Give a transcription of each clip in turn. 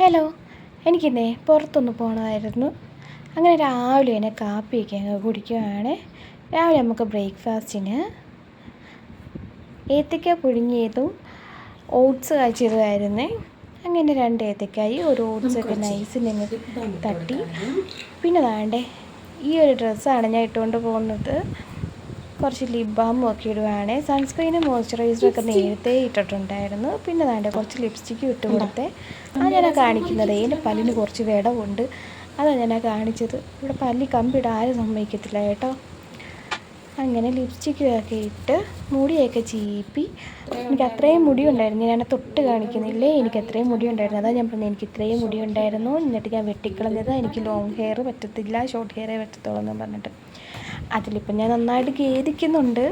Hello, എനിക്കിന്നേ പുറത്തൊന്ന് പോകണമായിരുന്നു. അങ്ങനെ രാവിലെ തന്നെ കാപ്പിയൊക്കെ അങ്ങ് കുടിക്കുകയാണ്. രാവിലെ നമുക്ക് ബ്രേക്ക്ഫാസ്റ്റിന് ഏത്തയ്ക്ക പുഴുങ്ങിയതും ഓട്സ് കാച്ചിയതുമായിരുന്നേ. അങ്ങനെ 2 ഏത്തയ്ക്കായി ഒരു ഓട്സൊക്കെ നൈസിലങ്ങ് തട്ടി. പിന്നെ വേണ്ടേ ഈ ഒരു ഡ്രസ്സാണ് ഞാൻ ഇട്ടുകൊണ്ട് പോകുന്നത്. കുറച്ച് ലിപ് ബാമും ഒക്കെ ഇടുവാണ്. സൺസ്ക്രീനും മോയ്സ്ചറൈസറൊക്കെ നേരത്തെ ഇട്ടിട്ടുണ്ടായിരുന്നു. പിന്നെ വേണ്ടേ കുറച്ച് ലിപ്സ്റ്റിക്കും ഇട്ട് കൊടുത്തേ. ഞാനാ കാണിക്കുന്നത്. എൻ്റെ പല്ലിന് കുറച്ച് വിടവുണ്ട്, അതാണ് ഞാനാ കാണിച്ചത്. ഇവിടെ പല്ലി കമ്പിടാൻ ആരും സമ്മതിക്കത്തില്ല കേട്ടോ. അങ്ങനെ ലിപ്സ്റ്റിക്കൊക്കെ ഇട്ട് മുടിയൊക്കെ ചീപ്പി. എനിക്ക് അത്രയും മുടി ഉണ്ടായിരുന്നു, ഞാൻ തൊട്ട് കാണിക്കുന്നില്ലേ, എനിക്ക് അത്രയും മുടി ഉണ്ടായിരുന്നു. അതാണ് ഞാൻ പറഞ്ഞത് എനിക്ക് ഇത്രയും മുടി ഉണ്ടായിരുന്നു. എന്നിട്ട് ഞാൻ വെട്ടിക്കളഞ്ഞത്. എനിക്ക് ലോങ് ഹെയർ പറ്റത്തില്ല, ഷോർട്ട് ഹെയറേ പറ്റത്തുള്ളൂ എന്ന് പറഞ്ഞിട്ട്. അതിലിപ്പം ഞാൻ നന്നായിട്ട് ഖേദിക്കുന്നുണ്ട്.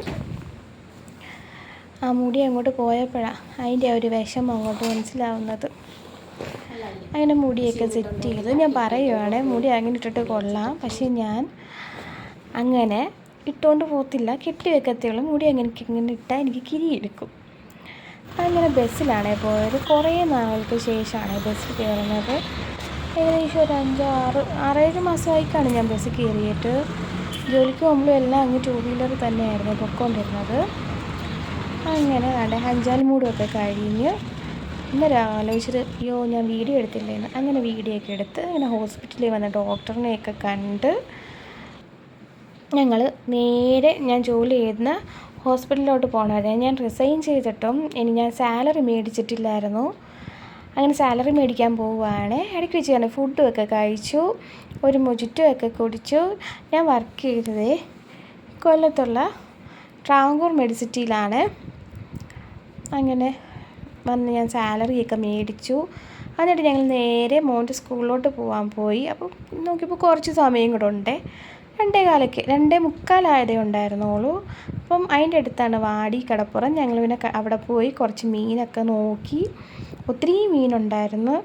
ആ മുടി അങ്ങോട്ട് പോയപ്പോഴാണ് അതിൻ്റെ ഒരു വിഷമം അങ്ങോട്ട് മനസ്സിലാവുന്നത്. അങ്ങനെ മുടിയൊക്കെ സെറ്റ് ചെയ്ത് ഞാൻ പറയുവാണ്, മുടി അങ്ങനെ ഇട്ടിട്ട് കൊള്ളാം, പക്ഷേ ഞാൻ അങ്ങനെ ഇട്ടുകൊണ്ട് പോകത്തില്ല, കെട്ടി വെക്കത്തുള്ളൂ. മുടി ഇങ്ങനെ ഇട്ടാൽ എനിക്ക് കിരിയെടുക്കും. അങ്ങനെ ബസ്സിലാണേ പോയത്. കുറേ നാൾക്ക് ശേഷമാണ് ബസ്സിൽ കയറുന്നത്. ഏകദേശം ഒരു 6-7 മാസമായിക്കാണ് ഞാൻ ബസ്സിൽ കയറിയിട്ട്. ജോലിക്ക് പോകുമ്പോഴും എല്ലാം അങ്ങ് 2 വീലർ തന്നെയായിരുന്നു പൊയ്ക്കൊണ്ടിരുന്നത്. അങ്ങനെ അഞ്ചാൽ മൂടുമൊക്കെ കഴിഞ്ഞ് ഇന്നലെ ആലോചിച്ചത്, അയ്യോ ഞാൻ വീഡിയോ എടുത്തില്ലേന്ന്. അങ്ങനെ വീഡിയോ ഒക്കെ എടുത്ത് അങ്ങനെ ഹോസ്പിറ്റലിൽ വന്ന ഡോക്ടറിനെയൊക്കെ കണ്ട് ഞങ്ങൾ നേരെ ഞാൻ ജോലി ചെയ്യുന്ന ഹോസ്പിറ്റലിലോട്ട് പോകണമായിരുന്നു. ഞാൻ റിസൈൻ ചെയ്തിട്ടും ഞാൻ സാലറി മേടിച്ചിട്ടില്ലായിരുന്നു. അങ്ങനെ സാലറി മേടിക്കാൻ പോവുകയാണ്. ഇടയ്ക്ക് വെച്ച് തന്നെ ഫുഡുമൊക്കെ കഴിച്ചു, ഒരു മൊജിറ്റോ ഒക്കെ കുടിച്ചു. ഞാൻ വർക്ക് ചെയ്തത് കൊല്ലത്തുള്ള ട്രാവൻകൂർ മെഡിസിറ്റിയിലാണ്. അങ്ങനെ വന്ന് ഞാൻ സാലറിയൊക്കെ മേടിച്ചു. എന്നിട്ട് ഞങ്ങൾ നേരെ മോൻ്റെ സ്കൂളിലോട്ട് പോകാൻ പോയി. അപ്പം നോക്കിയപ്പോൾ കുറച്ച് സമയം കൂടെ ഉണ്ട്. 2:15 ഉണ്ടായിരുന്നുള്ളൂ. അപ്പം അതിൻ്റെ അടുത്താണ് വാടി കടപ്പുറം. ഞങ്ങൾ പിന്നെ അവിടെ പോയി കുറച്ച് മീനൊക്കെ നോക്കി. ഒത്തിരി മീനുണ്ടായിരുന്നു.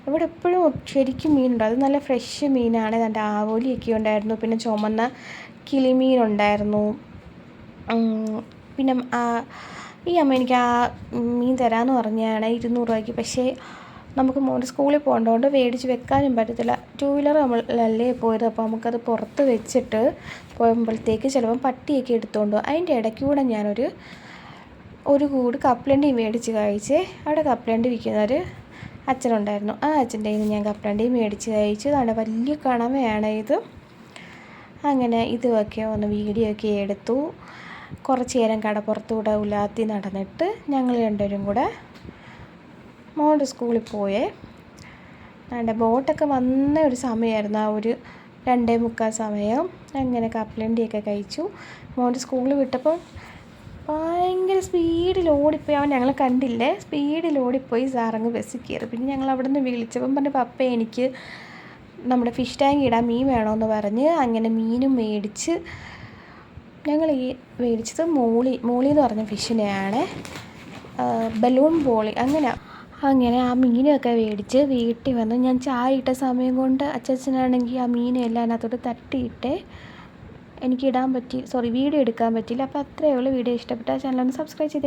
ഇവിടെ എപ്പോഴും ശരിക്കും മീനുണ്ട്, അത് നല്ല ഫ്രഷ് മീനാണ്. നല്ല ആവോലിയൊക്കെ ഉണ്ടായിരുന്നു. പിന്നെ ചുമന്ന കിളിമീനുണ്ടായിരുന്നു. പിന്നെ ഈ അമ്മ എനിക്ക് ആ മീൻ തരാമെന്ന് പറഞ്ഞാണ് 200 രൂപയ്ക്ക്. പക്ഷേ നമുക്ക് മോൻ്റെ സ്കൂളിൽ പോകേണ്ടതുകൊണ്ട് മേടിച്ച് വെക്കാനും പറ്റത്തില്ല. 2 വീലർ നമ്മളല്ലേ പോയത്. അപ്പോൾ നമുക്കത് പുറത്ത് വെച്ചിട്ട് പോകുമ്പോഴത്തേക്ക് ചിലപ്പം പട്ടിയൊക്കെ എടുത്തുകൊണ്ട് പോകും. അതിൻ്റെ ഇടയ്ക്കൂടെ ഒരു കൂട് കപ്പലണ്ടി മേടിച്ച് കഴിച്ച്. അവിടെ കപ്പലണ്ടി വിൽക്കുന്നൊരു അച്ഛനുണ്ടായിരുന്നു. ആ അച്ഛൻ്റെ കയ്യിൽ നിന്ന് ഞാൻ കപ്പലണ്ടി മേടിച്ച് കഴിച്ചു. അതാണ് വലിയ കണവയാണ് ഇത്. അങ്ങനെ ഇതുമൊക്കെ ഒന്ന് വീഡിയോ ഒക്കെ എടുത്തു. കുറച്ച് നേരം കടപ്പുറത്തൂടെ ഉലാത്തി നടന്നിട്ട് ഞങ്ങൾ 2 പേരും കൂടെ മോൻ്റെ സ്കൂളിൽ പോയേ. ബോട്ടൊക്കെ വന്ന ഒരു സമയമായിരുന്നു, ആ ഒരു 2:45 സമയം. അങ്ങനെ കപ്പലണ്ടിയൊക്കെ കഴിച്ചു. മോൻ്റെ സ്കൂളിൽ വിട്ടപ്പോൾ ഭയങ്കര സ്പീഡിൽ ഓടിപ്പോയി. അവൻ ഞങ്ങളെ കണ്ടില്ലേ, സ്പീഡിൽ ഓടിപ്പോയി. സാറങ്ങ് ബസ്സിൽ കയറി. പിന്നെ ഞങ്ങൾ അവിടെ നിന്ന് വിളിച്ചപ്പം പറഞ്ഞു, പപ്പ എനിക്ക് നമ്മുടെ ഫിഷ് ടാങ്ക് ഇടാൻ മീൻ വേണമെന്ന് പറഞ്ഞ് അങ്ങനെ മീനും മേടിച്ച്. ഞങ്ങൾ ഈ മേടിച്ചത് മോളി എന്ന് പറഞ്ഞ ഫിഷിനെയാണ്, ബലൂൺ പോളി. അങ്ങനെ ആ മീനൊക്കെ മേടിച്ച് വീട്ടിൽ വന്ന് ഞാൻ ചായ ഇട്ട സമയം കൊണ്ട് അച്ഛനാണെങ്കിൽ ആ മീനെല്ലാം അതിനകത്തോട്ട് തട്ടിയിട്ട് എനിക്ക് വീഡിയോ എടുക്കാൻ പറ്റിയില്ല. അപ്പോൾ അത്രയേ ഉള്ളൂ. വീഡിയോ ഇഷ്ടപ്പെട്ടാൽ ചാനൽ ഒന്ന് സബ്സ്ക്രൈബ് ചെയ്ത്